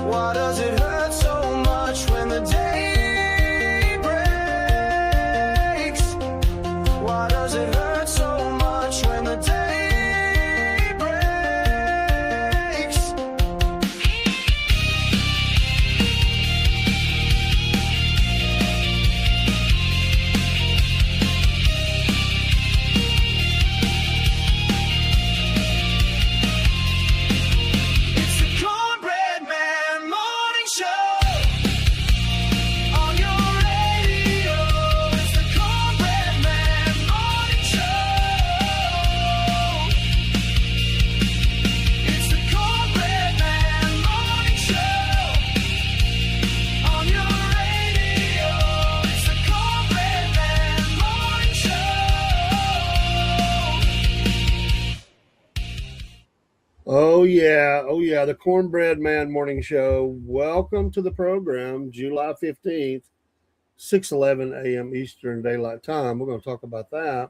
Why does it hurt so much when the day breaks? Why does it hurt so much when the day breaks? It's the Cornbread Man Morning Show on your radio. It's the Cornbread Man Morning Show. It's the Cornbread Man Morning Show on your radio. It's the Cornbread Man Morning Show. Oh yeah, the Cornbread Man Morning Show. Welcome to the program, July 15th, 6:11 a.m. Eastern Daylight Time. We're going to talk about that.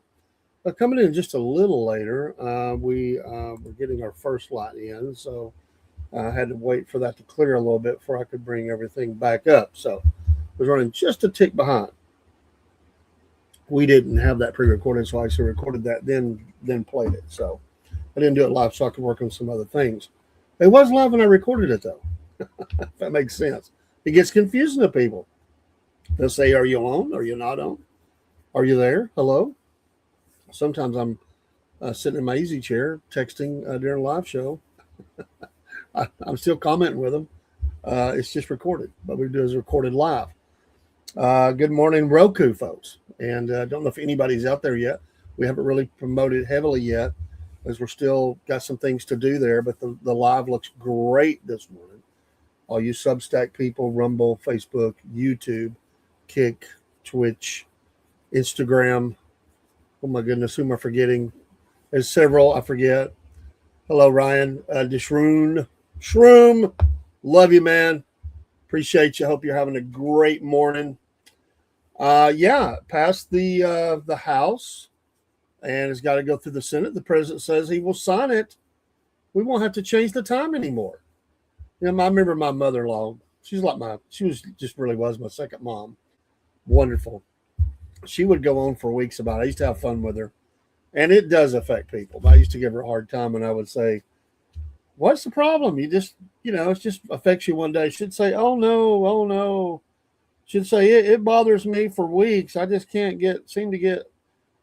But coming in just a little later, we're getting our first light in, so I had to wait for that to clear a little bit before I could bring everything back up. So I was running just a tick behind. We didn't have that pre-recorded, so I actually recorded that, then played it. So I didn't do it live so I could work on some other things. It was live when I recorded it, though. If that makes sense. It gets confusing to people. They'll say, are you on? Are you not on? Are you there? Hello? Sometimes I'm sitting in my easy chair texting during a live show. I'm still commenting with them. It's just recorded. What we do is recorded live. Good morning, Roku, folks. And I don't know if anybody's out there yet. We haven't really promoted heavily yet, as we're still got some things to do there, but the live looks great this morning. All you Substack people, Rumble, Facebook, YouTube, Kick, Twitch, Instagram. Oh my goodness, who am I forgetting? There's several, I forget. Hello, Ryan. Shroom. Love you, man. Appreciate you. Hope you're having a great morning. Passed the House. And it's got to go through the Senate. The president says he will sign it. We won't have to change the time anymore. You know, I remember my mother-in-law. She really was my second mom. Wonderful. She would go on for weeks about it. I used to have fun with her. And it does affect people. I used to give her a hard time, and I would say, what's the problem? You just, it just affects you one day. She'd say, oh no. She'd say, it bothers me for weeks. I just can't seem to get,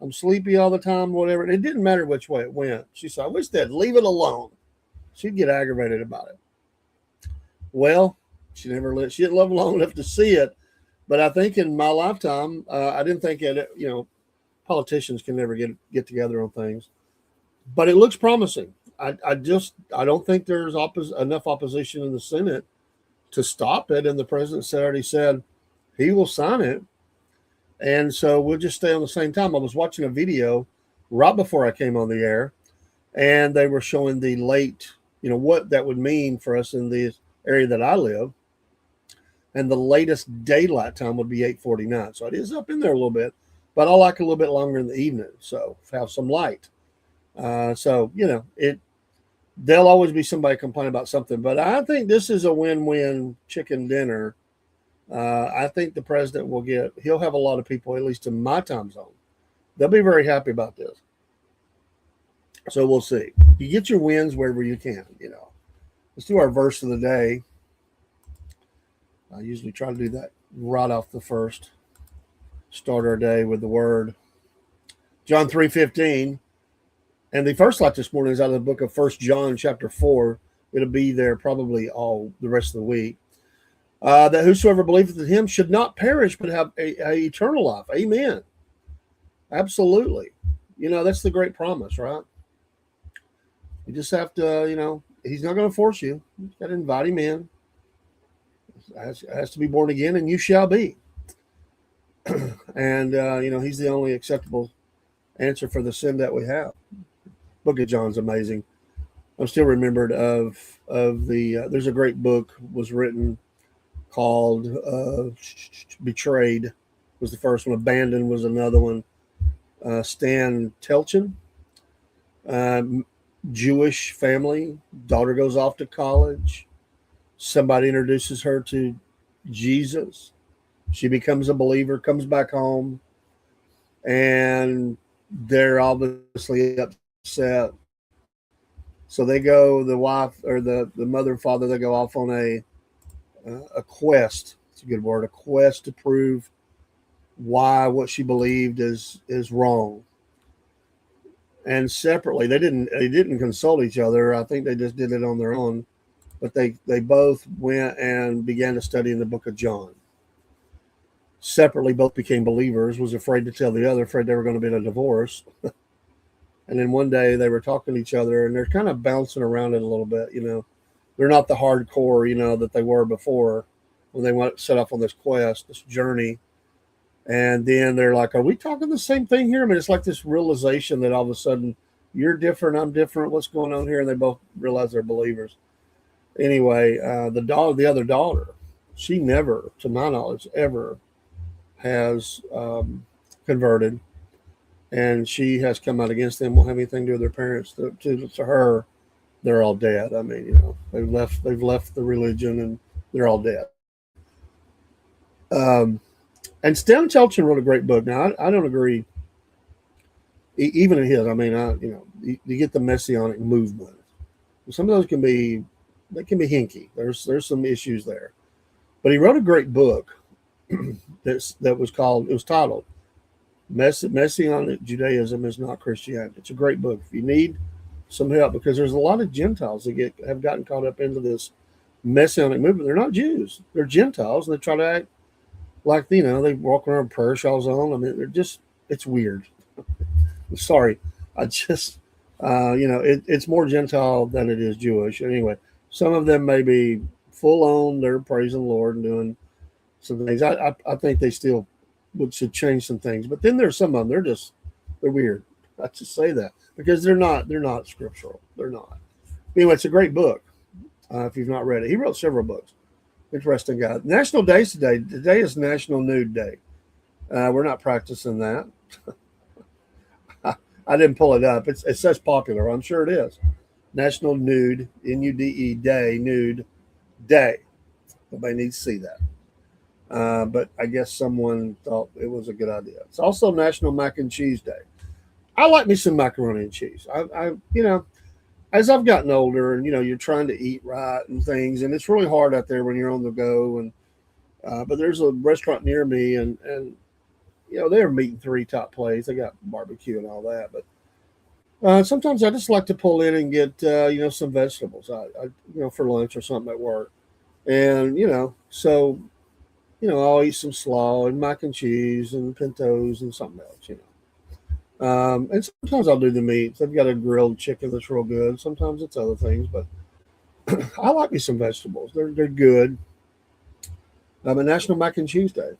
I'm sleepy all the time, whatever. It didn't matter which way it went. She said, I wish they'd leave it alone. She'd get aggravated about it. Well, she didn't live long enough to see it. But I think in my lifetime, I didn't think politicians can never get together on things. But it looks promising. I don't think there's enough opposition in the Senate to stop it. And the president already said he will sign it. And so we'll just stay on the same time. I was watching a video right before I came on the air, and they were showing the late, what that would mean for us in the area that I live. And the latest daylight time would be 8:49. So it is up in there a little bit, but I like a little bit longer in the evening. So have some light. There'll always be somebody complaining about something, but I think this is a win-win chicken dinner. I think the president he'll have a lot of people, at least in my time zone. They'll be very happy about this. So we'll see. You get your wins wherever you can, Let's do our verse of the day. I usually try to do that right off the first. Start our day with the word. John 3:15. And the first light this morning is out of the book of 1 John chapter 4. It'll be there probably all the rest of the week. That whosoever believeth in him should not perish, but have a eternal life. Amen. Absolutely. That's the great promise, right? You just have to, he's not going to force you. You got to invite him in. It has to be born again, and you shall be. And, he's the only acceptable answer for the sin that we have. Book of John's amazing. I'm still remembered of there's a great book was written called Betrayed was the first one. Abandoned was another one. Stan Telchin, Jewish family, daughter goes off to college, Somebody introduces her to Jesus. She becomes a believer, comes back home, and they're obviously upset. So they go, the wife or the mother and father, they go off on a quest. It's a good word, a quest to prove why what she believed is wrong. And separately, they didn't consult each other. I think they just did it on their own. But they both went and began to study in the book of John. Separately, both became believers. Was afraid to tell the other, afraid they were going to be in a divorce. And then one day they were talking to each other, and they're kind of bouncing around it a little bit. They're not the hardcore, that they were before when they went set off on this quest, this journey. And then they're like, "Are we talking the same thing here?" I mean, it's like this realization that all of a sudden you're different, I'm different. What's going on here? And they both realize they're believers. Anyway, the other daughter, she never, to my knowledge, ever has converted, and she has come out against them. Won't have anything to do with their parents. To her, they're all dead. I mean, they've left the religion, and they're all dead. Um, and Stan Chelchin wrote a great book. Now, I don't agree, even in his. I mean, you get the messianic movement. Some of those can be hinky. There's some issues there, but he wrote a great book that was titled "Messianic Judaism is Not Christianity." It's a great book if you need some help, because there's a lot of Gentiles that have gotten caught up into this messianic movement. They're not Jews; they're Gentiles, and they try to act like they walk around with prayer shawls on. I mean, it's weird. I'm sorry, I just it's more Gentile than it is Jewish. Anyway, some of them may be full on. They're praising the Lord and doing some things. I think they still should change some things. But then there's some of them. They're weird. I just say that because they're not scriptural. They're not. Anyway, it's a great book. If you've not read it, he wrote several books. Interesting guy. National Days today. Today is National Nude Day. We're not practicing that. I didn't pull it up. It says popular. I'm sure it is. National Nude, Nude Day, Nude Day. Nobody needs to see that. But I guess someone thought it was a good idea. It's also National Mac and Cheese Day. I like me some macaroni and cheese. As I've gotten older, and you're trying to eat right and things, and it's really hard out there when you're on the go. And but there's a restaurant near me, and they're meat and three top plates. They got barbecue and all that, but sometimes I just like to pull in and get some vegetables. For lunch or something at work, and so I'll eat some slaw and mac and cheese and pintos and something else. And sometimes I'll do the meats. They've got a grilled chicken that's real good. Sometimes it's other things, but I like me some vegetables. They're good. A National Mac and Cheese Day,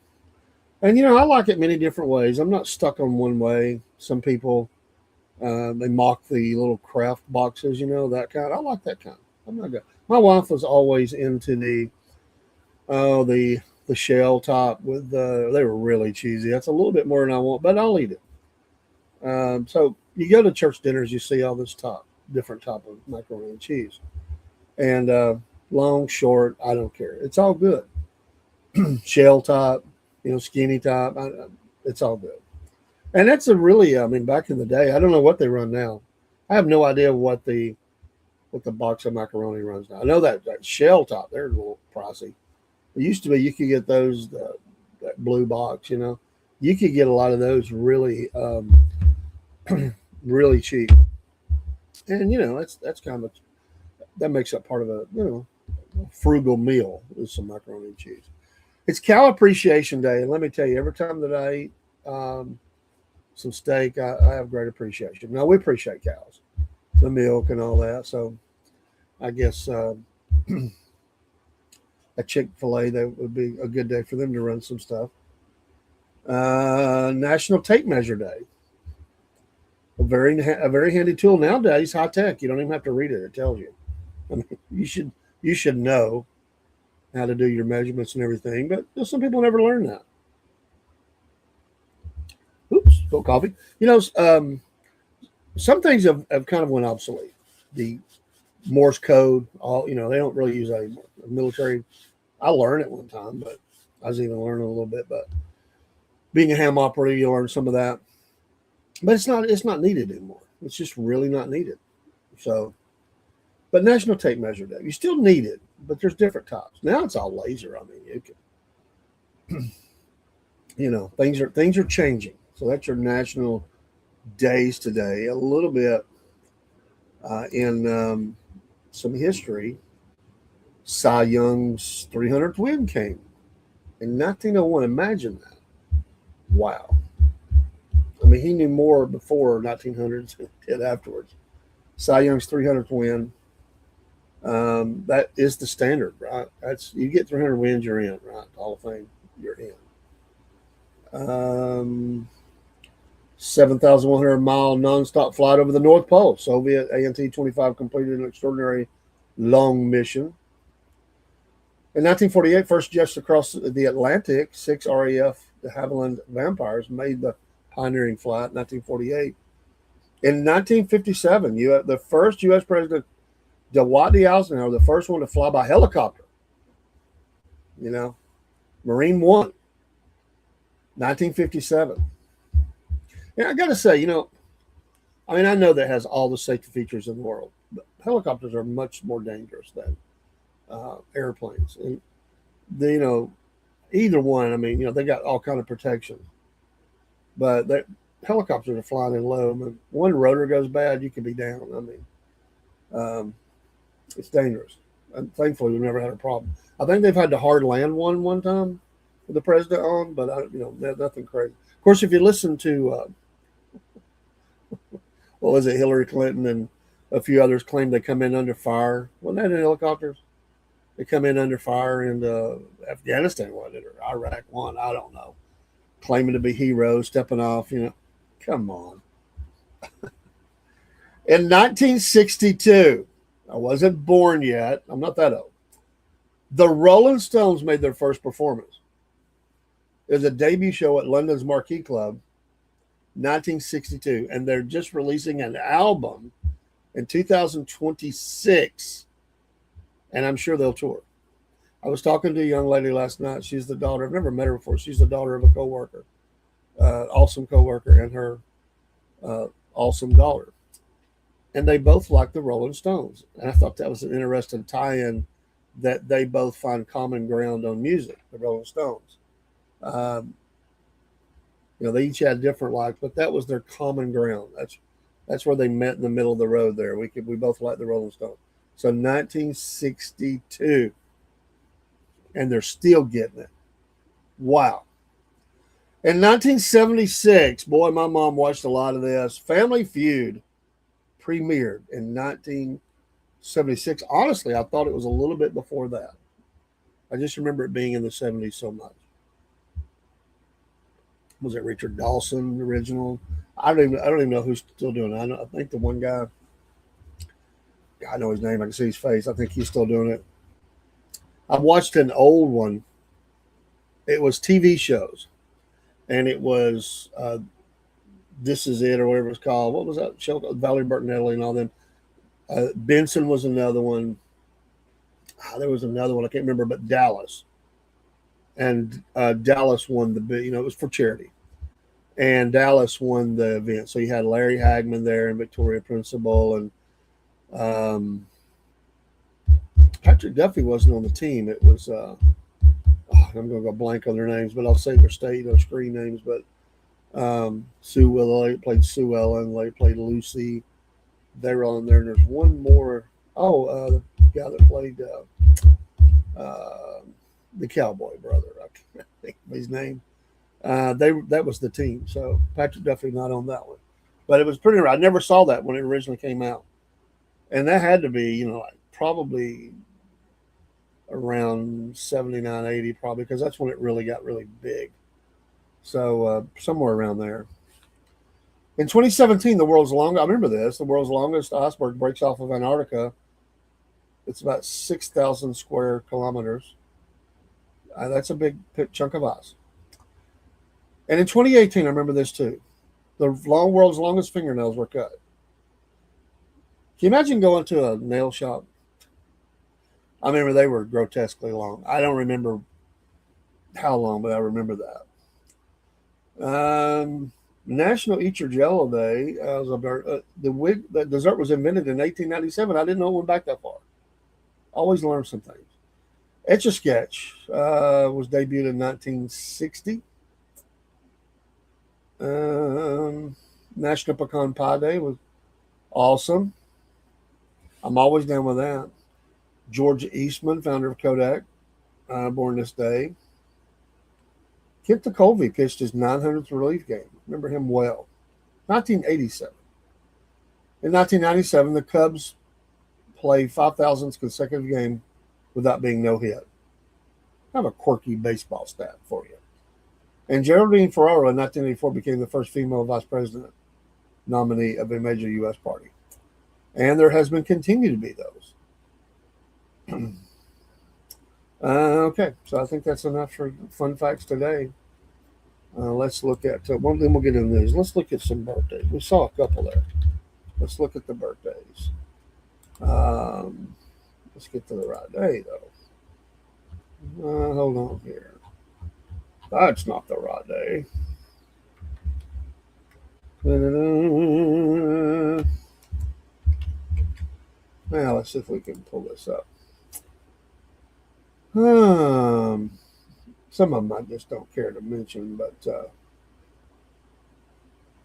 and I like it many different ways. I'm not stuck on one way. Some people they mock the little craft boxes, that kind. I like that kind. I'm not good. My wife was always into the shell top with they were really cheesy. That's a little bit more than I want, but I'll eat it. So you go to church dinners, you see all this different type of macaroni and cheese, and long, short, I don't care. It's all good. Shell top, skinny top, it's all good. And that's back in the day, I don't know what they run now. I have no idea what the box of macaroni runs now. I know that shell top, they're a little pricey. It used to be you could get those that blue box. You could get a lot of those really really cheap, and that's kind of that makes up part of a frugal meal with some macaroni and cheese. It's Cow Appreciation Day, and let me tell you, every time that I eat some steak, I have great appreciation. Now we appreciate cows, the milk and all that. So I guess a Chick-fil-A, that would be a good day for them to run some stuff. National Tape Measure Day. A very handy tool nowadays, high tech. You don't even have to read it; it tells you. I mean, you should know how to do your measurements and everything, but some people never learn that. Oops, spilled coffee. Some things have kind of went obsolete. The Morse code. All they don't really use a military. I learned it one time, but I was even learning a little bit. But being a ham operator, you learn some of that. But it's not needed anymore. It's just really not needed. So, but National Tape Measure Day, you still need it, but there's different types. Now it's all laser. I mean, you can, things are changing. So that's your national days today. A little bit in some history. Cy Young's 300th win came in 1901. Imagine that. Wow. I mean, he knew more before 1900s than he did afterwards. Cy Young's 300th win. That is the standard, right? You get 300 wins, you're in, right? Hall of Fame, you're in. 7,100-mile nonstop flight over the North Pole. Soviet ANT-25 completed an extraordinary long mission. In 1948, first jets across the Atlantic, 6 RAF de Havilland Vampires made the pioneering flight in 1948. In 1957, the first U.S. President, Dwight D. Eisenhower, the first one to fly by helicopter. Marine One, 1957. Yeah, I got to say, I know that has all the safety features in the world, but helicopters are much more dangerous than airplanes. And either one, they got all kind of protection, but helicopters are flying in low. I mean, one rotor goes bad, you could be down. It's dangerous. And thankfully, we've never had a problem. I think they've had to hard land one time with the president on, but nothing crazy. Of course, if you listen to what was it, Hillary Clinton and a few others claimed they come in under fire. Wasn't that in helicopters? They come in under fire in Afghanistan, wasn't it, or Iraq one? I don't know. Claiming to be heroes, stepping off. Come on. In 1962, I wasn't born yet. I'm not that old. The Rolling Stones made their first performance. It was a debut show at London's Marquee Club, 1962, and they're just releasing an album in 2026, and I'm sure they'll tour. I was talking to a young lady last night. She's the daughter. I've never met her before. She's the daughter of a coworker, awesome coworker, and her awesome daughter. And they both like the Rolling Stones. And I thought that was an interesting tie-in that they both find common ground on music, the Rolling Stones. They each had different likes, but that was their common ground. That's where they met in the middle of the road there. We both like the Rolling Stones. So 1962, and they're still getting it. Wow. In 1976, boy, my mom watched a lot of this. Family Feud premiered in 1976. Honestly, I thought it was a little bit before that. I just remember it being in the 70s so much. Was it Richard Dawson original? I don't even know who's still doing it. I think the one guy, I know his name. I can see his face. I think he's still doing it. I watched an old one. It was TV shows, and it was This Is It or whatever it's called. What was that show? Valerie Bertinelli and all them. Benson was another one. There was another one I can't remember, but Dallas. And Dallas won it was for charity. And Dallas won the event. So you had Larry Hagman there and Victoria Principal. And Patrick Duffy wasn't on the team. It was, I'm going to go blank on their names, but I'll say their screen names. But Sue Willow played Sue Ellen. They played Lucy. They were on there. And there's one more. The guy that played the Cowboy brother. I can't think of his name. That was the team. So Patrick Duffy not on that one, but it was pretty. I never saw that when it originally came out, and that had to be probably around 79, 80 probably, because that's when it really got really big. So somewhere around there. In 2017, I remember this. The world's longest iceberg breaks off of Antarctica. It's about 6,000 square kilometers. That's a big chunk of ice. And in 2018, I remember this too. The world's longest fingernails were cut. Can you imagine going to a nail shop? I remember they were grotesquely long. I don't remember how long, but I remember that. National Eat Your Jello Day. The dessert was invented in 1897. I didn't know it went back that far. Always learn some things. Etch a Sketch was debuted in 1960. National Pecan Pie Day was awesome. I'm always down with that. George Eastman, founder of Kodak, born this day. Kent Colby pitched his 900th relief game. Remember him well. 1987. In 1997, the Cubs played 5,000th consecutive game without being no hit. Kind of a quirky baseball stat for you. And Geraldine Ferraro in 1984 became the first female vice president nominee of a major U.S. party. And there has been continued to be those. Okay, so I think that's enough for fun facts today. Let's look at, well, then we'll get into these. Let's look at some birthdays. We saw a couple there. Let's look at the birthdays. Let's get to the right day, though. Hold on here. That's not the right day. Now, let's see if we can pull this up. Some of them I just don't care to mention, but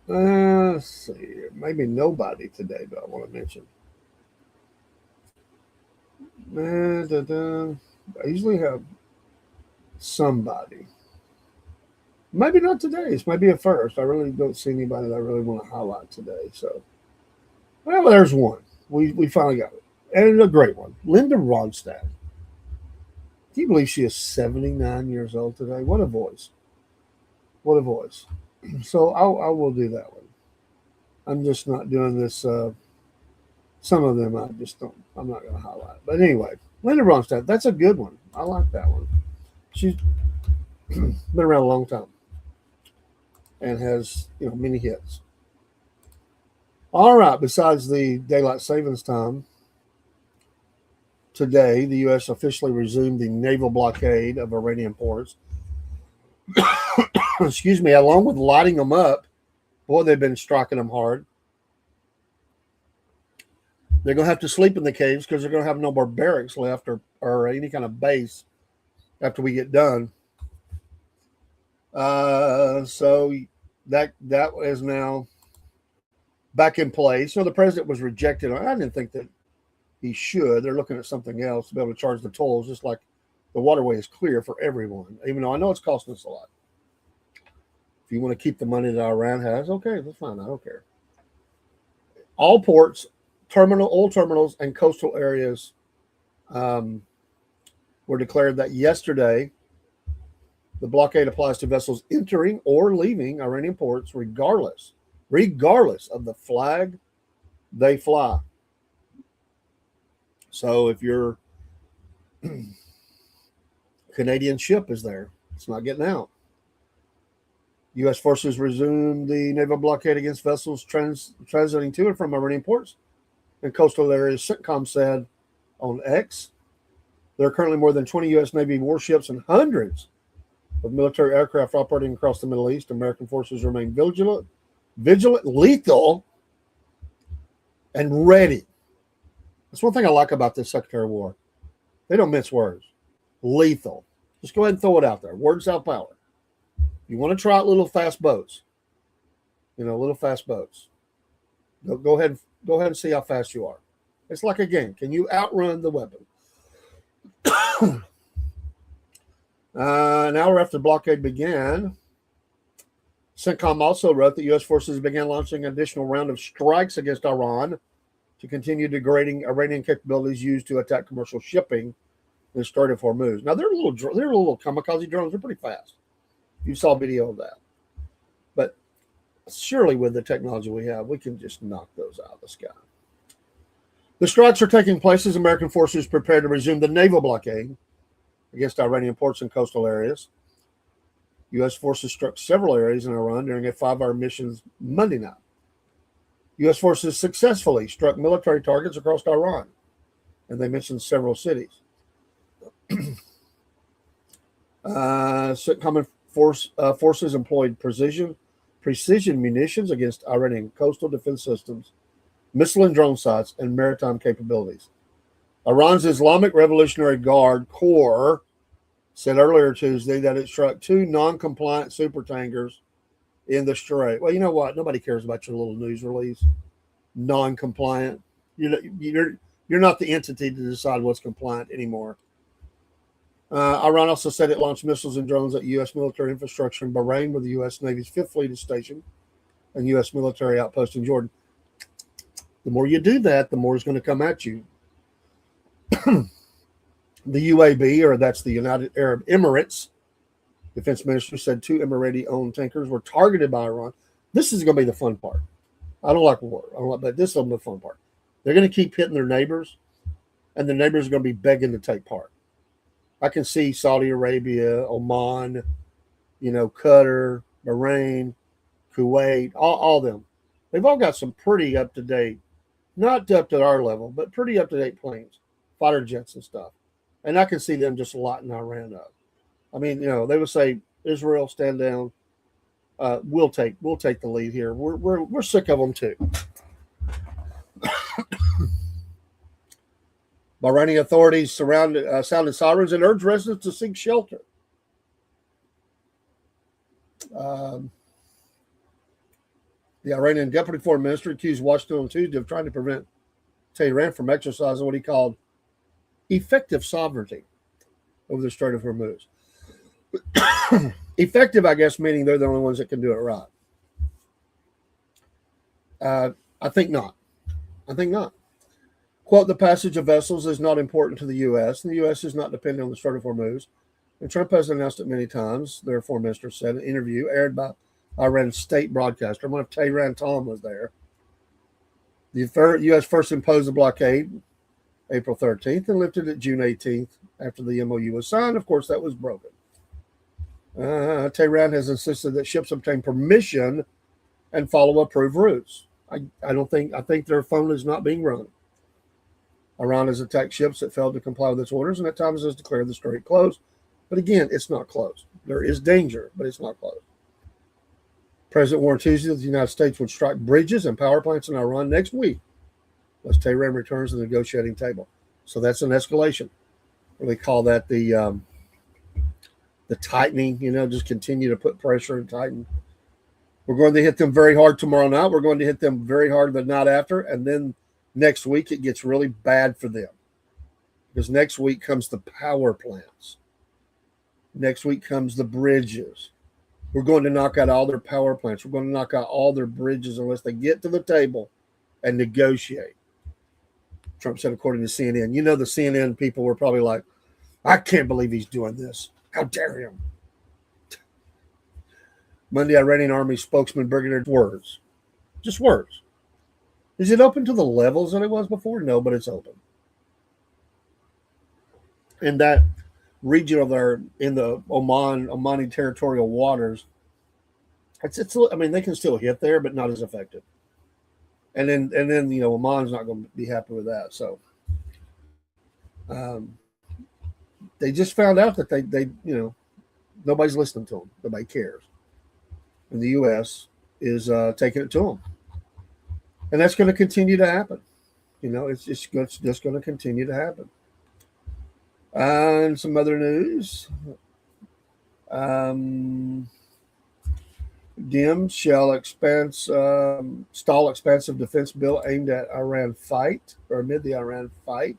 let's see. Maybe nobody today, but I want to mention. I usually have somebody. Maybe not today. It's maybe a first. I really don't see anybody that I really want to highlight today. So, well, there's one. We finally got it. And a great one. Linda Ronstadt. Can you believe she is 79 years old today? What a voice. What a voice. So I will do that one. I'm just not doing this. Some of them I just don't, I'm not going to highlight. But anyway, Linda Ronstadt, that's a good one. I like that one. She's been around a long time and has, many hits. All right, besides the daylight savings time, today, the U.S. officially resumed the naval blockade of Iranian ports. Excuse me, along with lighting them up. Boy, they've been striking them hard. They're going to have to sleep in the caves because they're going to have no more barracks left or any kind of base after we get done. So that is now back in place. The president was rejected. I didn't think that he should. They're looking at something else to be able to charge the tolls, just like the waterway is clear for everyone, even though I know it's costing us a lot. If you want to keep the money that Iran has, okay, that's fine. I don't care. All ports, oil terminals, and coastal areas were declared that yesterday. The blockade applies to vessels entering or leaving Iranian ports, regardless of the flag they fly. So if your Canadian ship is there, it's not getting out. U.S. forces resumed the naval blockade against vessels transiting to and from Iranian ports and coastal areas. CENTCOM said on X, there are currently more than 20 U.S. Navy warships and hundreds of military aircraft operating across the Middle East. American forces remain vigilant, lethal, and ready. That's one thing I like about this Secretary of War. They don't mince words. Lethal. Just go ahead and throw it out there. Words have power. You want to try out little fast boats. Little fast boats. Go ahead and see how fast you are. It's like a game. Can you outrun the weapon? An hour after the blockade began, CENTCOM also wrote that U.S. forces began launching an additional round of strikes against Iran to continue degrading Iranian capabilities used to attack commercial shipping in the Strait of Hormuz. Now, they're little kamikaze drones. They're pretty fast. You saw a video of that. But surely with the technology we have, we can just knock those out of the sky. The strikes are taking place as American forces prepare to resume the naval blockade against Iranian ports and coastal areas. U.S. forces struck several areas in Iran during a 5-hour mission Monday night. U.S. forces successfully struck military targets across Iran, and they mentioned several cities. Common forces employed precision munitions against Iranian coastal defense systems, missile and drone sites, and maritime capabilities. Iran's Islamic Revolutionary Guard Corps said earlier Tuesday that it struck 2 non-compliant supertankers in the Strait. Well, you know what? Nobody cares about your little news release. Non-compliant. You're not the entity to decide what's compliant anymore. Iran also said it launched missiles and drones at U.S. military infrastructure in Bahrain, where the U.S. Navy's Fifth Fleet is stationed, and U.S. military outpost in Jordan. The more you do that, the more is going to come at you. The UAB, or that's the United Arab Emirates, defense minister said 2 Emirati-owned tankers were targeted by Iran. This is going to be the fun part. I don't like war. But this is the fun part. They're going to keep hitting their neighbors, and the neighbors are going to be begging to take part. I can see Saudi Arabia, Oman, Qatar, Bahrain, Kuwait, all them. They've all got some pretty up-to-date, not up to our level, but pretty up-to-date planes, fighter jets and stuff. And I can see them just lighting Iran up. I mean, they would say, Israel, stand down. We'll take the lead here. We're sick of them too. Bahraini authorities sounded sirens and urged residents to seek shelter. The Iranian deputy foreign minister accused Washington on Tuesday of trying to prevent Tehran from exercising what he called effective sovereignty over the Strait of Hormuz. Effective, I guess, meaning they're the only ones that can do it right. I think not. Quote, the passage of vessels is not important to the U.S., and the U.S. is not dependent on the Strait of Hormuz. And Trump has announced it many times, their foreign minister said in an interview aired by Iran's state broadcaster. One of Tehran Tom was there. The U.S. first imposed the blockade April 13th and lifted it June 18th after the MOU was signed. Of course, that was broken. Tehran has insisted that ships obtain permission and follow approved routes. I think their phone is not being run. Iran has attacked ships that failed to comply with its orders, and at times has declared the strait closed. But again, it's not closed. There is danger, but it's not closed. President warned Tuesday that the United States would strike bridges and power plants in Iran next week once Tehran returns to the negotiating table. So that's an escalation. They call that the tightening, just continue to put pressure and tighten. We're going to hit them very hard tomorrow night. We're going to hit them very hard the night after. And then next week, it gets really bad for them. Because next week comes the power plants. Next week comes the bridges. We're going to knock out all their power plants. We're going to knock out all their bridges unless they get to the table and negotiate. Trump said, according to CNN. The CNN people were probably like, I can't believe he's doing this. How dare him? Monday, Iranian army spokesman Brigadier words. Just words. Is it open to the levels that it was before? No, but it's open. In that region of there, in the Omani territorial waters, it's I mean, they can still hit there, but not as effective. And then Oman's not going to be happy with that. So they just found out that they nobody's listening to them. Nobody cares. And the U.S. is taking it to them. And that's going to continue to happen. It's just going to continue to happen. And some other news. Dems shall stall expansive defense bill aimed at amid the Iran fight.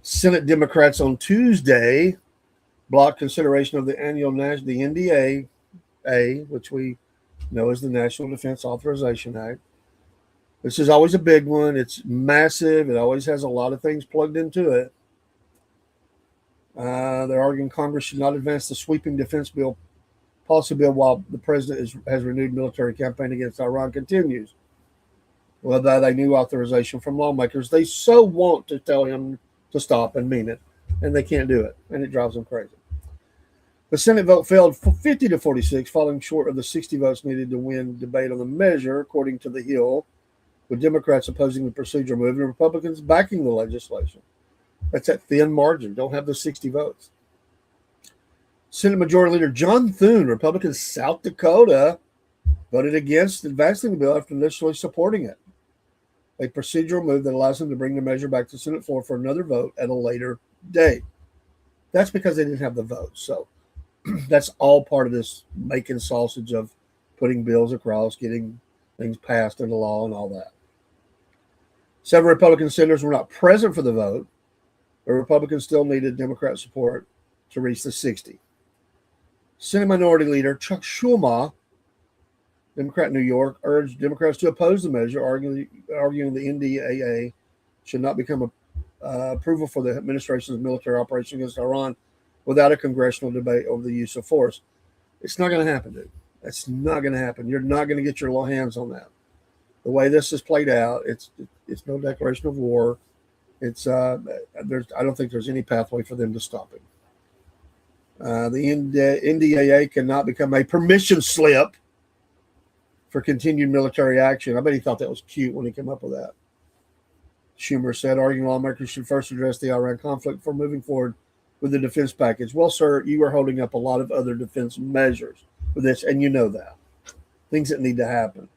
Senate Democrats on Tuesday blocked consideration of the annual the NDA, which we know as the National Defense Authorization Act. This is always a big one. It's massive. It always has a lot of things plugged into it. They're arguing Congress should not advance the sweeping defense policy bill while the president has renewed military campaign against Iran continues. Without a new authorization from lawmakers, they so want to tell him to stop and mean it, and they can't do it, and it drives them crazy. The Senate vote failed 50-46, falling short of the 60 votes needed to win debate on the measure, according to The Hill. with Democrats opposing the procedural move and Republicans backing the legislation. That's at thin margin. Don't have the 60 votes. Senate Majority Leader John Thune, Republican South Dakota, voted against advancing the bill after initially supporting it. A procedural move that allows him to bring the measure back to Senate floor for another vote at a later date. That's because they didn't have the votes. So that's all part of this making sausage of putting bills across, getting things passed into law and all that. Several Republican senators were not present for the vote, but Republicans still needed Democrat support to reach the 60. Senate Minority Leader Chuck Schumer, Democrat New York, urged Democrats to oppose the measure, arguing the NDAA should not become approval for the administration's military operation against Iran without a congressional debate over the use of force. It's not going to happen, dude. That's not going to happen. You're not going to get your hands on that. The way this is played out, it's no declaration of war. I don't think there's any pathway for them to stop it. The NDAA cannot become a permission slip for continued military action. I bet he thought that was cute when he came up with that. Schumer said, arguing lawmakers should first address the Iran conflict before moving forward with the defense package. Well, sir, you are holding up a lot of other defense measures with this, and you know that. Things that need to happen.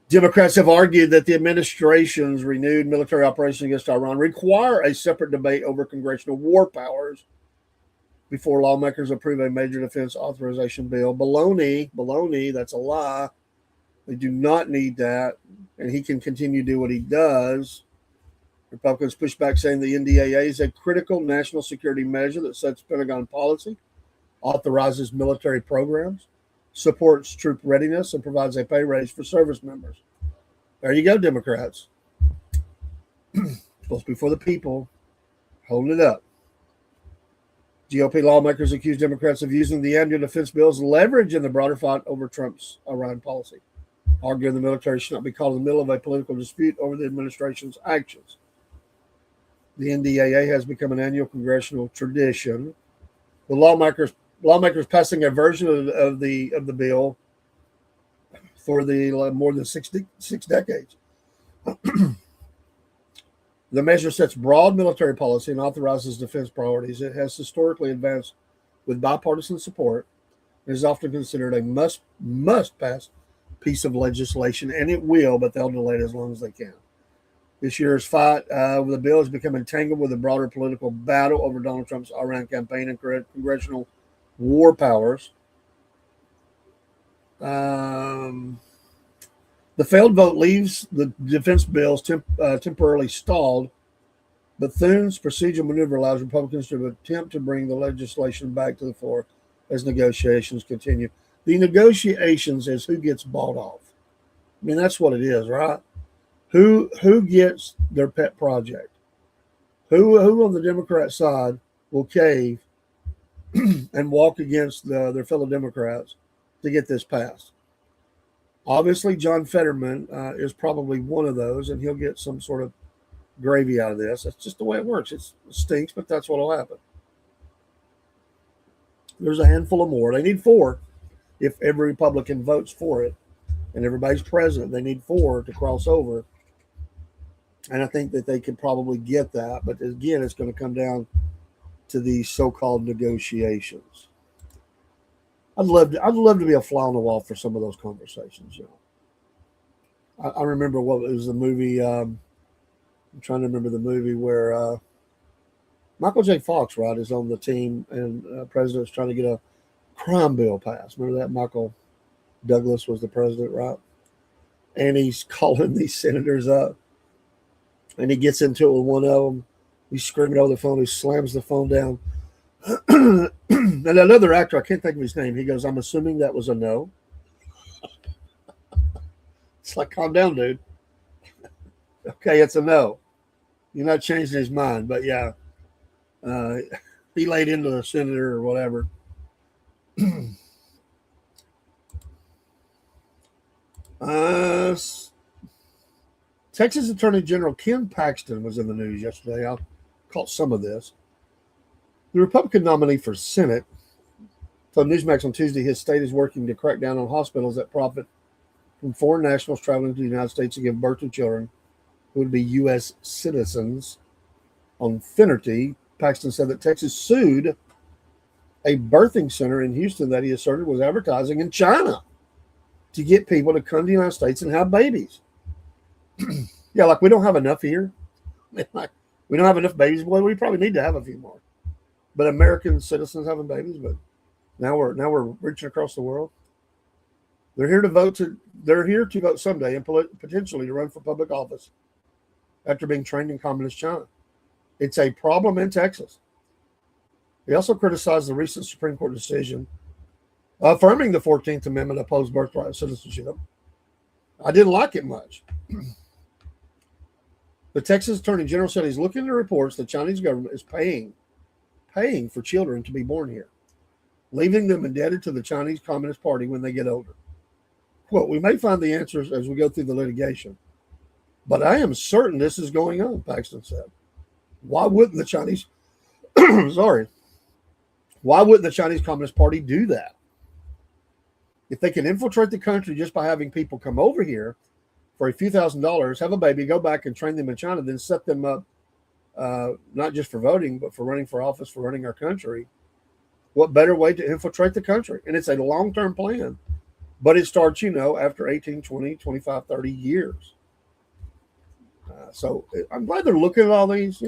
Democrats have argued that the administration's renewed military operation against Iran require a separate debate over congressional war powers before lawmakers approve a major defense authorization bill. Baloney, that's a lie. They do not need that, and he can continue to do what he does. Republicans push back, saying the NDAA is a critical national security measure that sets Pentagon policy, authorizes military programs, supports troop readiness, and provides a pay raise for service members. There you go, Democrats. Supposed to be for the people, holding it up. GOP lawmakers accuse Democrats of using the annual defense bill as leverage in the broader fight over Trump's Iran policy, arguing the military should not be caught in the middle of a political dispute over the administration's actions. The NDAA has become an annual congressional tradition. The lawmakers passing a version of the bill for the more than 6 decades. The measure sets broad military policy and authorizes defense priorities. It has historically advanced with bipartisan support. It is often considered a must-pass piece of legislation, and it will, but they'll delay it as long as they can. This year's fight over the bill has become entangled with a broader political battle over Donald Trump's Iran campaign and congressional war powers. The failed vote leaves the defense bills temporarily stalled, but Thune's procedural maneuver allows Republicans to attempt to bring the legislation back to the floor as negotiations continue. The negotiations is who gets bought off. I mean, that's what it is, right? Who gets their pet project? Who on the Democrat side will cave and walk against their fellow Democrats to get this passed? Obviously, John Fetterman is probably one of those, and he'll get some sort of gravy out of this. That's just the way it works. It stinks, but that's what will happen. There's a handful of more. They need 4 if every Republican votes for it, and everybody's present. They need 4 to cross over, and I think that they could probably get that. But again, it's going to come down to these so-called negotiations. I'd love to be a fly on the wall for some of those conversations. You know, I remember what it was the movie. I'm trying to remember the movie where Michael J. Fox, right, is on the team, and president's trying to get a crime bill passed. Remember that? Michael Douglas was the president, right? And he's calling these senators up, and he gets into it with one of them. He's screaming over the phone. He slams the phone down. And another actor, I can't think of his name, he goes, "I'm assuming that was a no." It's like, calm down, dude. Okay, it's a no. You're not changing his mind, but yeah. He laid into the senator or whatever. Texas Attorney General Ken Paxton was in the news yesterday. I caught some of this. The Republican nominee for Senate told Newsmax on Tuesday his state is working to crack down on hospitals that profit from foreign nationals traveling to the United States to give birth to children who would be U.S. citizens. On Finnerty, Paxton said that Texas sued a birthing center in Houston that he asserted was advertising in China to get people to come to the United States and have babies. Yeah, like we don't have enough here. Like we don't have enough babies. Well, we probably need to have a few more. But American citizens having babies, but now we're reaching across the world. They're here to vote. They're here to vote someday and potentially to run for public office after being trained in communist China. It's a problem in Texas. He also criticized the recent Supreme Court decision affirming the 14th Amendment opposed birthright citizenship. I didn't like it much. The Texas Attorney General said he's looking into reports the Chinese government is paying for children to be born here, leaving them indebted to the Chinese Communist Party when they get older. Quote, we may find the answers as we go through the litigation, but I am certain this is going on, Paxton said. Why wouldn't the Chinese, why wouldn't the Chinese Communist Party do that? If they can infiltrate the country just by having people come over here for a few $1,000s, have a baby, go back and train them in China, then set them up not just for voting, but for running for office, for running our country, what better way to infiltrate the country? And it's a long-term plan, but it starts, after 18, 20, 25, 30 years. So I'm glad they're looking at all these,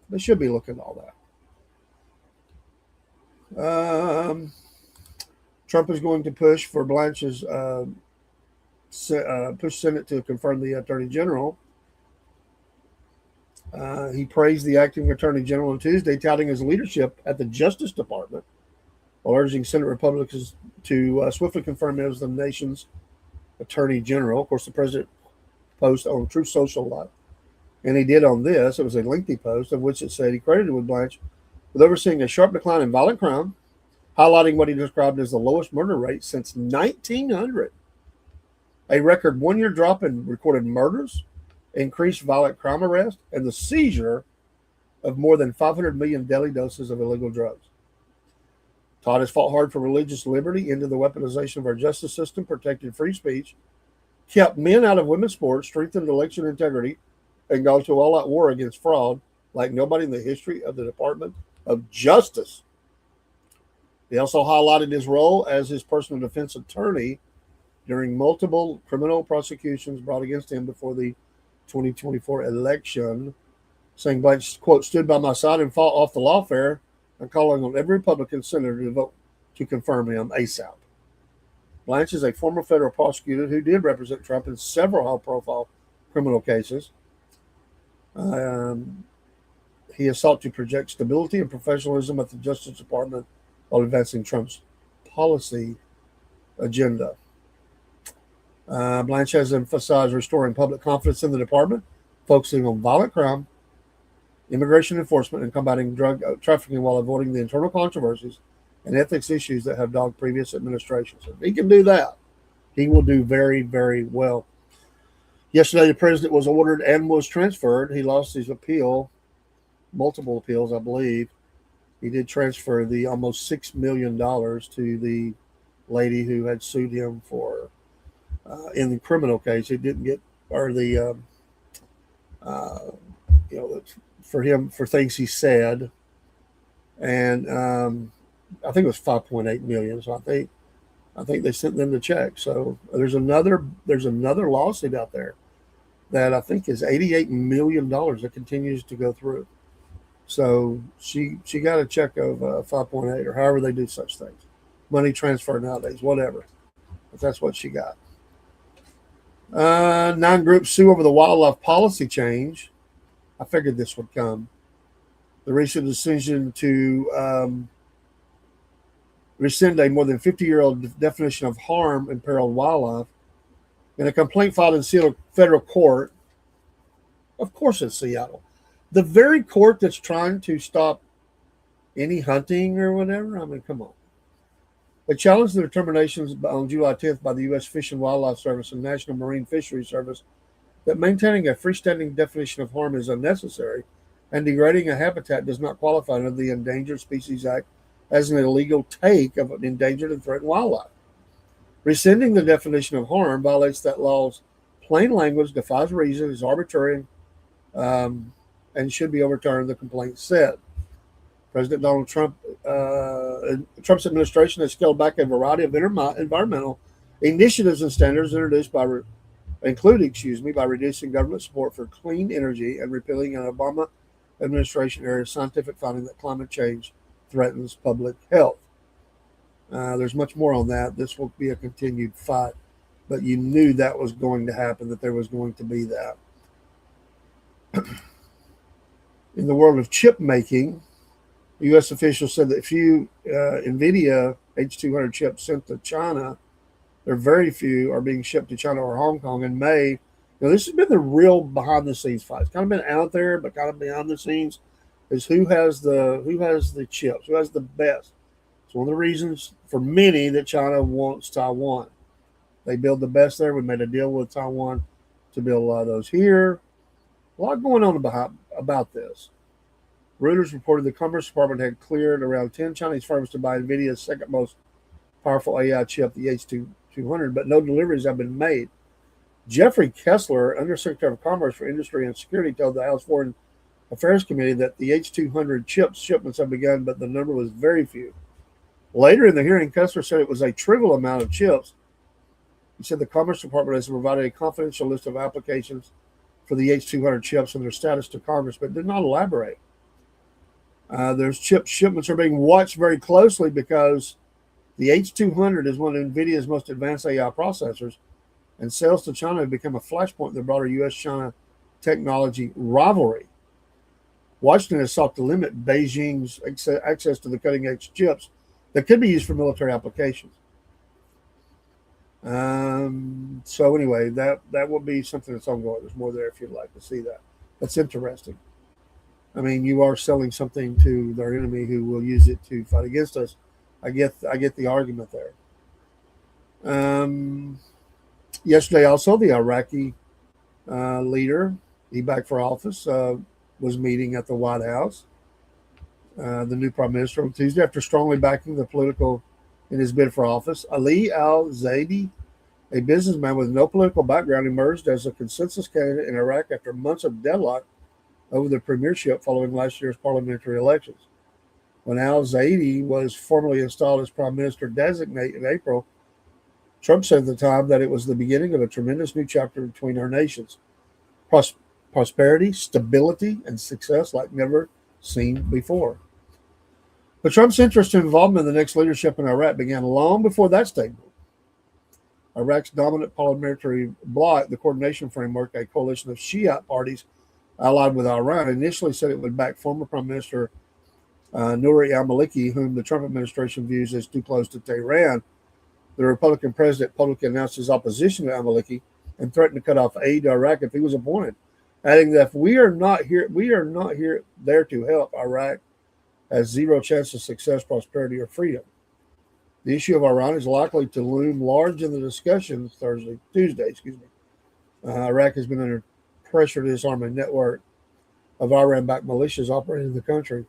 They should be looking at all that. Trump is going to push for Blanche's push Senate to confirm the Attorney General. He praised the acting Attorney General on Tuesday, touting his leadership at the Justice Department, while urging Senate Republicans to swiftly confirm him as the nation's Attorney General. Of course, the president posted on Truth Social a lot, and he did on this. It was a lengthy post of which it said he credited with Blanche with overseeing a sharp decline in violent crime, highlighting what he described as the lowest murder rate since 1900, a record one-year drop in recorded murders, increased violent crime arrest, and the seizure of more than 500 million daily doses of illegal drugs. Todd has fought hard for religious liberty, ended the weaponization of our justice system, protected free speech, kept men out of women's sports, strengthened election integrity, and gone to all-out war against fraud like nobody in the history of the Department of Justice. He also highlighted his role as his personal defense attorney during multiple criminal prosecutions brought against him before the 2024 election, saying Blanche, quote, stood by my side and fought off the lawfare and calling on every Republican senator to vote to confirm him ASAP. Blanche is a former federal prosecutor who did represent Trump in several high-profile criminal cases. He has sought to project stability and professionalism at the Justice Department while advancing Trump's policy agenda. Blanche has emphasized restoring public confidence in the department, focusing on violent crime, immigration enforcement, and combating drug trafficking while avoiding the internal controversies and ethics issues that have dogged previous administrations. If he can do that, he will do very, very well. Yesterday, the president was ordered and was transferred. He lost his appeal, multiple appeals, I believe. He did transfer the almost $6 million to the lady who had sued him for in the criminal case. He didn't get, or the for him for things he said, and I think it was 5.8 million. So I think they sent them the check. So there's another lawsuit out there that I think is $88 million that continues to go through. So she got a check of 5.8 or however they do such things, money transfer nowadays, whatever. But that's what she got. 9 groups sue over the wildlife policy change. I figured this would come. The recent decision to rescind a more than 50-year-old definition of harm imperiled wildlife in a complaint filed in Seattle federal court. Of course, it's Seattle. The very court that's trying to stop any hunting or whatever. I mean, come on. They challenged the determinations on July 10th by the U.S. Fish and Wildlife Service and National Marine Fisheries Service that maintaining a freestanding definition of harm is unnecessary and degrading a habitat does not qualify under the Endangered Species Act as an illegal take of an endangered and threatened wildlife. Rescinding the definition of harm violates that law's plain language, defies reason, is arbitrary, um, and should be overturned, the complaint said. President Donald Trump, Trump's administration has scaled back a variety of environmental initiatives and standards introduced by, by reducing government support for clean energy and repealing an Obama administration era scientific finding that climate change threatens public health. There's much more on that. This will be a continued fight, but you knew that was going to happen, that there was going to be that. In the world of chip making, U.S. officials said that few NVIDIA H200 chips sent to China, there are very few are being shipped to China or Hong Kong in May. This has been the real behind the scenes fight. It's kind of been out there, but kind of behind the scenes is who has the chips, who has the best. It's one of the reasons for many that China wants Taiwan. They build the best there. We made a deal with Taiwan to build a lot of those here. A lot going on about this. Reuters reported the Commerce Department had cleared around 10 Chinese firms to buy NVIDIA's second most powerful AI chip, the H200, but no deliveries have been made. Jeffrey Kessler, Undersecretary of Commerce for Industry and Security, told the House Foreign Affairs Committee that the H200 chips shipments have begun, but the number was very few. Later in the hearing, Kessler said it was a trivial amount of chips. He said the Commerce Department has provided a confidential list of applications for the H200 chips and their status to Congress, but did not elaborate. There's chip shipments are being watched very closely because the H200 is one of NVIDIA's most advanced AI processors, and sales to China have become a flashpoint in the broader U.S.-China technology rivalry. Washington has sought to limit Beijing's access to the cutting-edge chips that could be used for military applications. So anyway, that will be something that's ongoing. There's more there if you'd like to see that. That's interesting. I mean, you are selling something to their enemy who will use it to fight against us. I get the argument there. Yesterday, also, the Iraqi leader, he back for office, was meeting at the White House. The new prime minister on Tuesday, after strongly backing the political in his bid for office. Ali al-Zaidi, a businessman with no political background, emerged as a consensus candidate in Iraq after months of deadlock over the premiership following last year's parliamentary elections. When al-Zaidi was formally installed as prime minister designate in April, Trump said at the time that it was the beginning of a tremendous new chapter between our nations. Prosperity, stability, and success like never seen before. But Trump's interest and involvement in the next leadership in Iraq began long before that statement. Iraq's dominant parliamentary bloc, the Coordination Framework, a coalition of Shiite parties allied with Iran, initially said it would back former Prime Minister Nouri al-Maliki, whom the Trump administration views as too close to Tehran. The Republican president publicly announced his opposition to al-Maliki and threatened to cut off aid to Iraq if he was appointed, adding that if we are not there to help, Iraq has zero chance of success, prosperity, or freedom. The issue of Iran is likely to loom large in the discussion Tuesday. Iraq has been under pressure to disarm a network of Iran-backed militias operating in the country.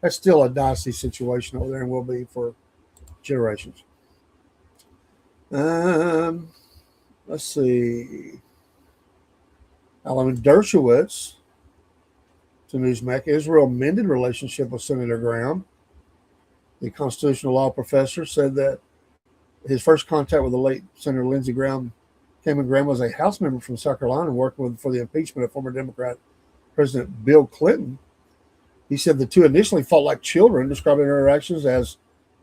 That's still a dicey situation over there and will be for generations. Let's see. Alan Dershowitz, to Newsmax, Israel mended relationship with Senator Graham. The constitutional law professor said that his first contact with the late Senator Lindsey Graham came when Graham was a House member from South Carolina and working for the impeachment of former Democrat President Bill Clinton. He said the two initially fought like children, describing their interactions as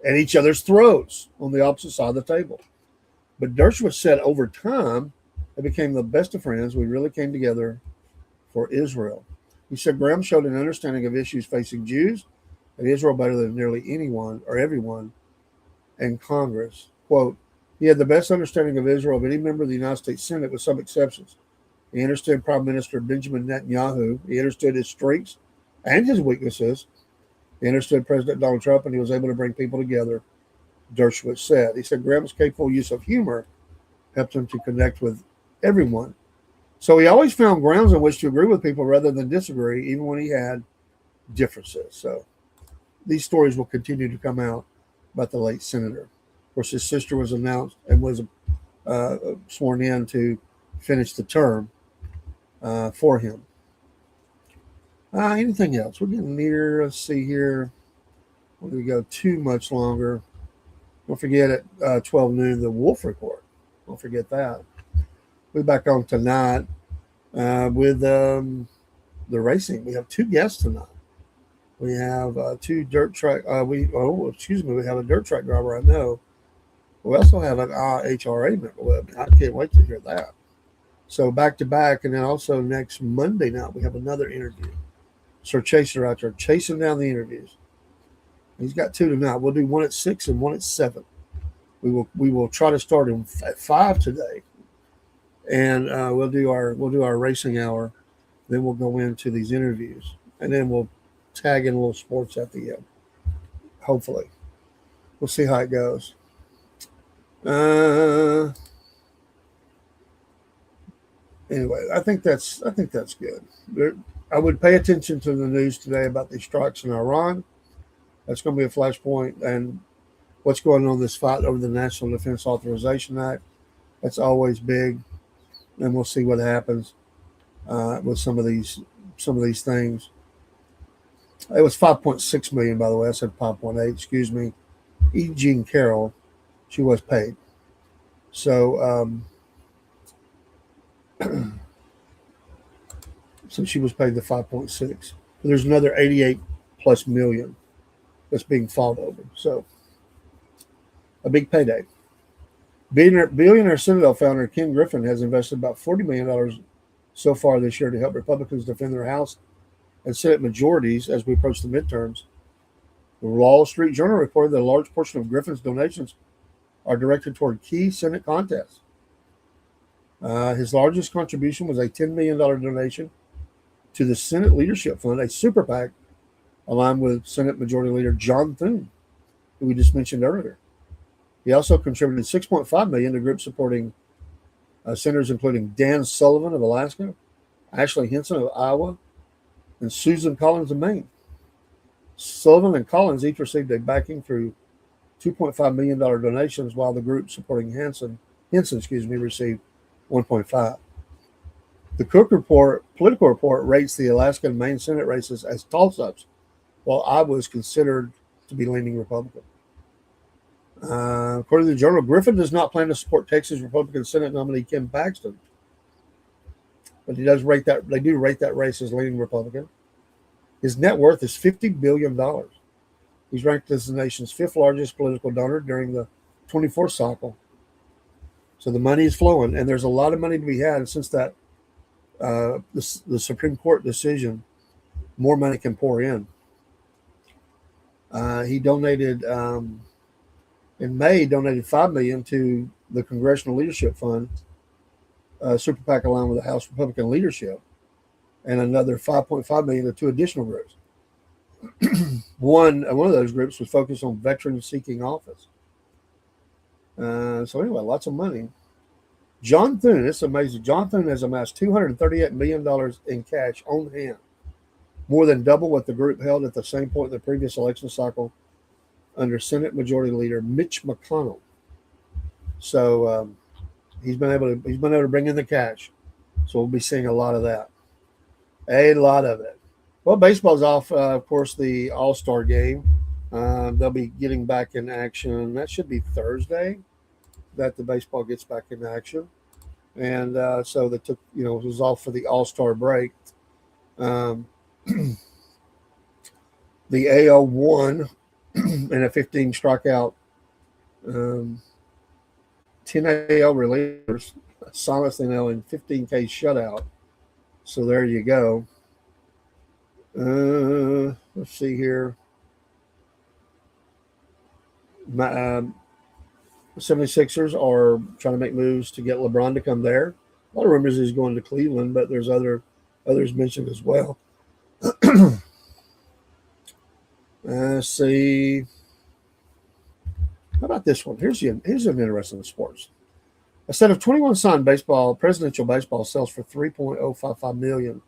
at each other's throats on the opposite side of the table. But Dershowitz said over time, they became the best of friends. We really came together for Israel. He said Graham showed an understanding of issues facing Jews and Israel better than nearly anyone or everyone in Congress. Quote, he had the best understanding of Israel of any member of the United States Senate with some exceptions. He understood Prime Minister Benjamin Netanyahu. He understood his strengths and his weaknesses. He understood President Donald Trump, and he was able to bring people together, Dershowitz said. He said Graham's capable use of humor helped him to connect with everyone. So he always found grounds on which to agree with people rather than disagree, even when he had differences. So these stories will continue to come out about the late senator. course, his sister was announced and was sworn in to finish the term for him. Anything else? We're getting near. Let's see here. When we go too much longer, don't forget at 12 noon the Wolf Report. Don't forget that. We'll be back on tonight with the racing. We have two guests tonight. We have two dirt track. We have a dirt track driver I know. We also have an HRA member. I can't wait to hear that. So back to back, and then also next Monday night we have another interview. Sir Chaser out there chasing down the interviews. He's got two tonight. We'll do one at 6 and one at 7. We will try to start him at 5 today, and we'll do our racing hour. Then we'll go into these interviews, and then we'll tag in a little sports at the end. Hopefully, we'll see how it goes. Anyway, I think that's good. I would pay attention to the news today about these strikes in Iran. That's going to be a flashpoint, and what's going on this fight over the National Defense Authorization Act. That's always big, and we'll see what happens with some of these things. It was 5.6 million, by the way. I said 5.8. Excuse me. E. Jean Carroll, she was paid. So, so she was paid the 5.6. There's another 88 plus million that's being fought over. So, a big payday. Billionaire Citadel founder Ken Griffin has invested about $40 million so far this year to help Republicans defend their House and Senate majorities as we approach the midterms. The Wall Street Journal reported that a large portion of Griffin's donations are directed toward key Senate contests. His largest contribution was a $10 million donation to the Senate Leadership Fund, a super PAC aligned with Senate Majority Leader John Thune, who we just mentioned earlier. He also contributed $6.5 million to groups supporting senators including Dan Sullivan of Alaska, Ashley Hinson of Iowa, and Susan Collins of Maine. Sullivan and Collins each received a backing through $2.5 million donations, while the group supporting Hinson received $1.5. The Cook political report rates the Alaska and Maine Senate races as toss-ups, while Iowa is considered to be leaning Republican. According to the Journal, Griffin does not plan to support Texas Republican Senate nominee Ken Paxton, but he does rate that. They do rate that race as leaning Republican. His net worth is $50 billion. He's ranked as the nation's 5th largest political donor during the 24 cycle. So the money is flowing, and there's a lot of money to be had. And since that the Supreme Court decision, more money can pour in. He donated in May. Donated $5 million to the Congressional Leadership Fund, super PAC aligned with the House Republican leadership, and another $5.5 million to 2 additional groups. One of those groups was focused on veterans seeking office. So anyway, lots of money. John Thune, it's amazing. John Thune has amassed $238 million in cash on hand, more than double what the group held at the same point in the previous election cycle under Senate Majority Leader Mitch McConnell. So he's been able to bring in the cash. So we'll be seeing a lot of that. A lot of it. Well, baseball's off, of course, the All-Star game. They'll be getting back in action. That should be Thursday that the baseball gets back in action. And so they took, it was off for the All-Star break. The AL won in a 15 strikeout, 10 AL relievers, silenced NL in 15K shutout. So there you go. Let's see here. The 76ers are trying to make moves to get LeBron to come there. A lot of rumors he's going to Cleveland, but there's others mentioned as well. Let's see. How about this one? Here's an interesting sports. A set of 21 signed presidential baseball sells for $3.055 million.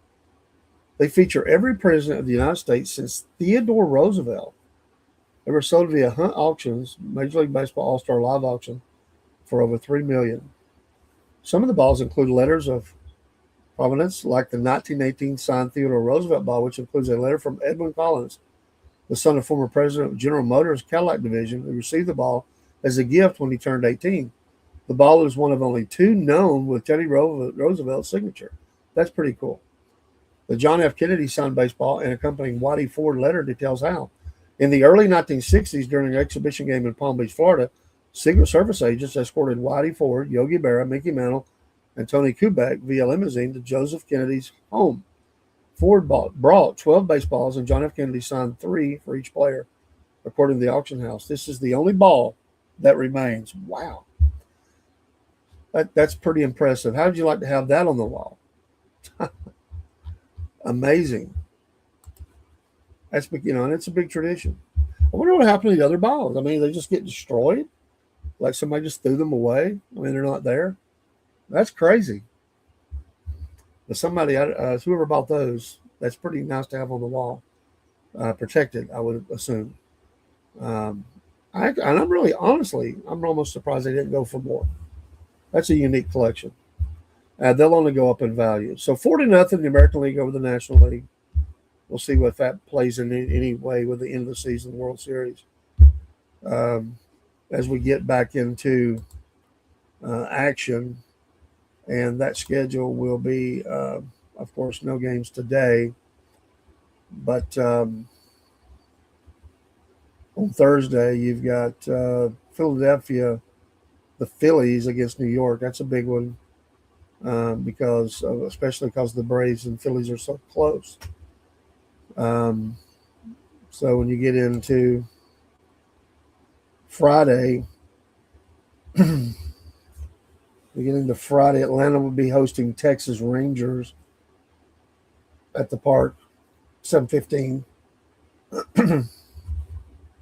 They feature every president of the United States since Theodore Roosevelt, They were sold via Hunt Auctions, Major League Baseball All-Star Live Auction, for over $3 million. Some of the balls include letters of provenance, like the 1918 signed Theodore Roosevelt ball, which includes a letter from Edwin Collins, the son of former president of General Motors Cadillac Division, who received the ball as a gift when he turned 18. The ball is one of only two known with Teddy Roosevelt's signature. That's pretty cool. The John F. Kennedy signed baseball and accompanying Whitey Ford letter details how. In the early 1960s, during an exhibition game in Palm Beach, Florida, Secret Service agents escorted Whitey Ford, Yogi Berra, Mickey Mantle, and Tony Kubek via limousine to Joseph Kennedy's home. Ford brought 12 baseballs, and John F. Kennedy signed 3 for each player, according to the auction house. This is the only ball that remains. Wow. That's pretty impressive. How would you like to have that on the wall? Amazing. That's, and it's a big tradition. I wonder what happened to the other balls. I mean, they just get destroyed? Like somebody just threw them away? I mean, they're not there? That's crazy. But somebody, whoever bought those, that's pretty nice to have on the wall. Protected, I would assume. And I'm really, honestly, I'm almost surprised they didn't go for more. That's a unique collection. They'll only go up in value. So 4-0, the American League over the National League. We'll see what that plays in any way with the end of the season, World Series. As we get back into action, and that schedule will be, of course, no games today. But on Thursday, you've got Philadelphia, the Phillies against New York. That's a big one especially because the Braves and Phillies are so close. So when you get into Friday, Atlanta will be hosting Texas Rangers at the park, 7:15. And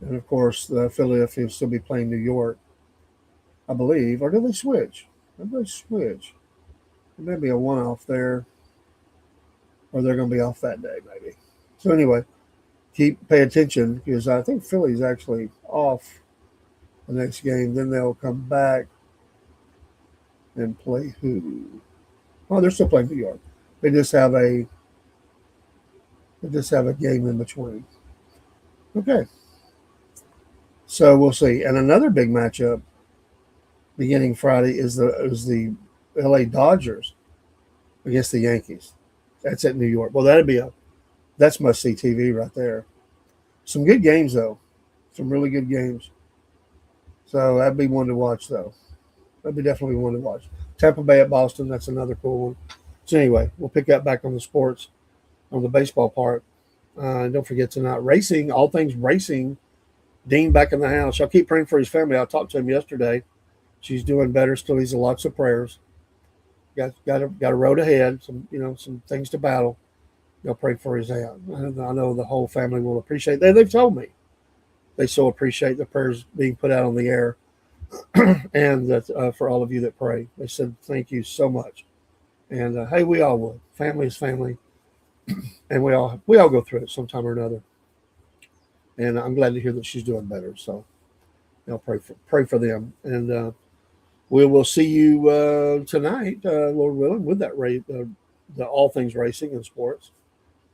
of course, Philadelphia will still be playing New York, I believe. Or do they switch? Maybe they switch. There may be a one-off there, or they're going to be off that day, maybe. So anyway, pay attention, because I think Philly's actually off the next game. Then they'll come back and play who? Oh, they're still playing New York. They just have a game in between. Okay. So we'll see. And another big matchup beginning Friday is the LA Dodgers against the Yankees. That's at New York. Well, that's must-see TV right there. Some good games, though. Some really good games. So that'd be one to watch, though. That'd be definitely one to watch. Tampa Bay at Boston, that's another cool one. So anyway, we'll pick up back on the sports, on the baseball part. And don't forget tonight, racing, all things racing. Dean back in the house. I'll keep praying for his family. I talked to him yesterday. She's doing better. Still needs lots of prayers. Got a road ahead. Some things to battle. Y'all pray for his aunt. I know the whole family will appreciate that. They've told me they so appreciate the prayers being put out on the air, and that for all of you that pray. They said thank you so much. And hey, we all would. Family is family, and we all go through it sometime or another. And I'm glad to hear that she's doing better. So I'll pray for them, and we will see you tonight, Lord willing, with that the all things racing and sports.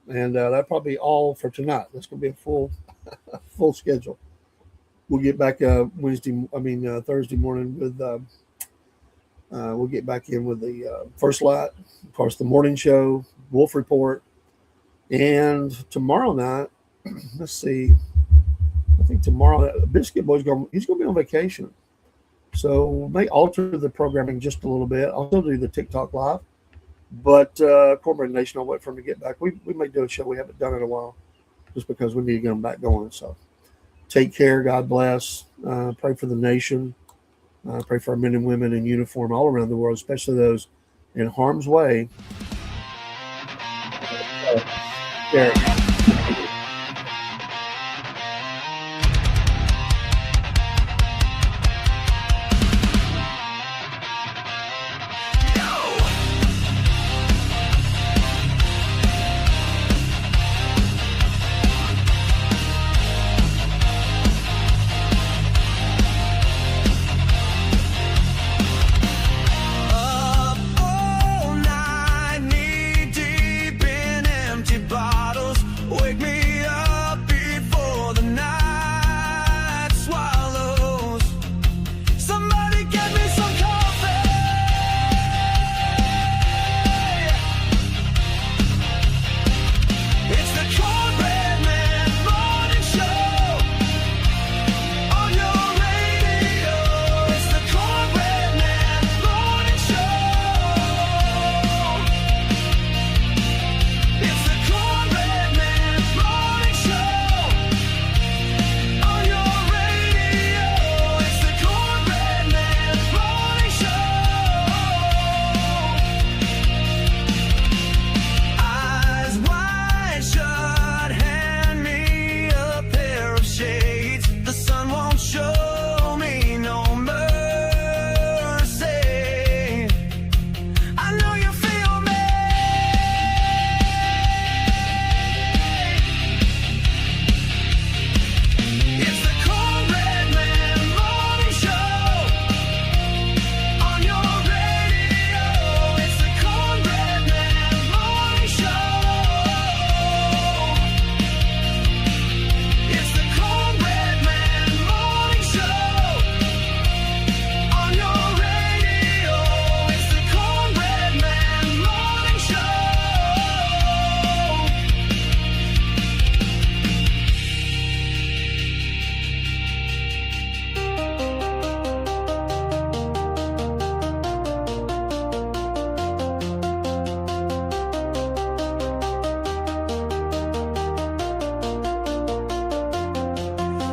And that'll probably be all for tonight. That's going to be a full schedule. We'll get back Thursday morning with we'll get back in with the First Light, of course, the morning show, Wolf Report, and tomorrow night. Let's see. I think tomorrow Biscuit Boy's he's going to be on vacation, so we may alter the programming just a little bit. I'll still do the TikTok live. But Cornbread Nation, I'll wait for him to get back. We may do a show we haven't done in a while, just because we need to get them back going. So take care. God bless. Pray for the nation. Pray for our men and women in uniform all around the world, especially those in harm's way. Derek.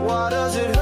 Why does it hurt?